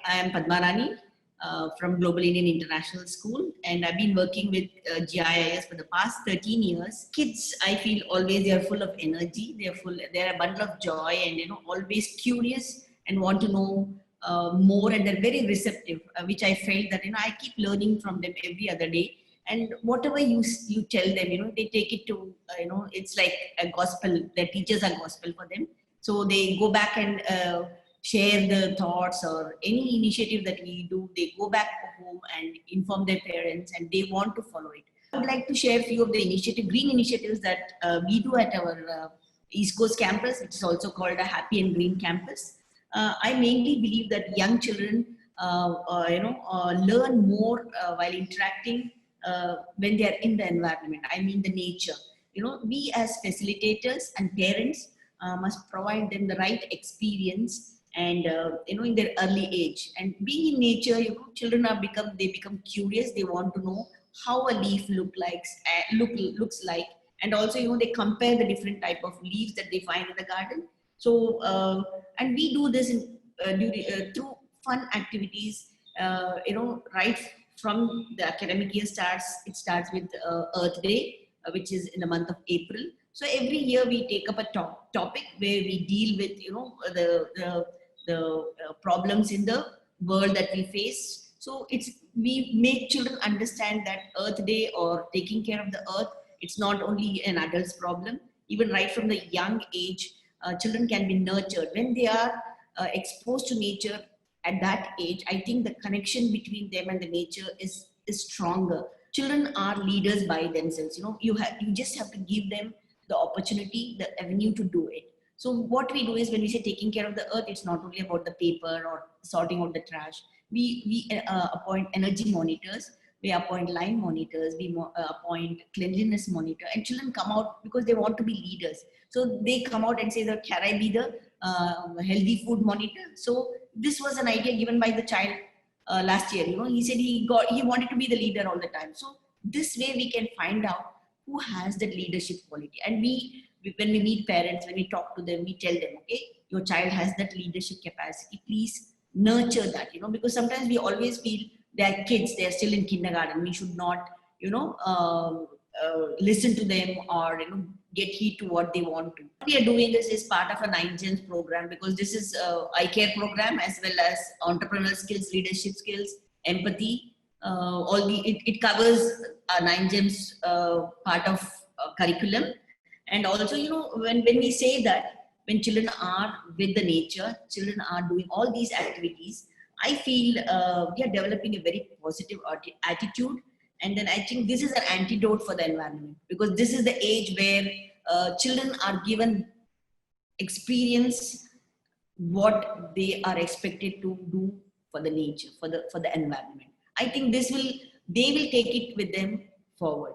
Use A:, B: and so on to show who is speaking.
A: I am Padma Rani from Global Indian International School, and I've been working with GIIS for the past 13 years. Kids, I feel always they are full of energy, they're a bundle of joy, and always curious and want to know more, and they're very receptive, which I felt that I keep learning from them every other day. And whatever you tell them, they take it to it's like a gospel. Their teachers are gospel for them, so they go back and share the thoughts or any initiative that we do. They go back home and inform their parents, and they want to follow it. I would like to share a few of the green initiatives that we do at our East Coast campus, which is also called a Happy and Green Campus. I mainly believe that young children learn more while interacting when they are in the environment. I mean the nature. We as facilitators and parents must provide them the right experience, and in their early age. And being in nature, children become curious. They want to know how a leaf looks like, and also they compare the different type of leaves that they find in the garden. So and we do this through fun activities. Right from the academic year it starts with Earth Day, which is in the month of April. So every year we take up a topic where we deal with the problems in the world that we face. So we make children understand that Earth Day or taking care of the earth, it's not only an adult's problem. Even right from the young age, children can be nurtured when they are exposed to nature. At that age, I think the connection between them and the nature is stronger. Children are leaders by themselves. You just have to give them the opportunity, the avenue to do it. So what we do is, when we say taking care of the earth, it's not only about the paper or sorting out the trash. We appoint energy monitors, we appoint line monitors, we appoint cleanliness monitor, and children come out because they want to be leaders. So they come out and say that, can I be the healthy food monitor? So this was an idea given by the child last year. He said he wanted to be the leader all the time. So this way we can find out who has that leadership quality. And when we meet parents, when we talk to them, we tell them, okay, your child has that leadership capacity, please nurture that, because sometimes we always feel they're kids, they're still in kindergarten, we should not listen to them or get heed to what they want to. What we are doing is part of a 9 Gems program, because this is eye care program as well as entrepreneurial skills, leadership skills, empathy. It covers 9 Gems part of curriculum. And also, when we say that, when children are with the nature, children are doing all these activities, I feel we are developing a very positive attitude. And then I think this is an antidote for the environment, because this is the age where children are given experience what they are expected to do for the nature, for the environment. I think they will take it with them forward.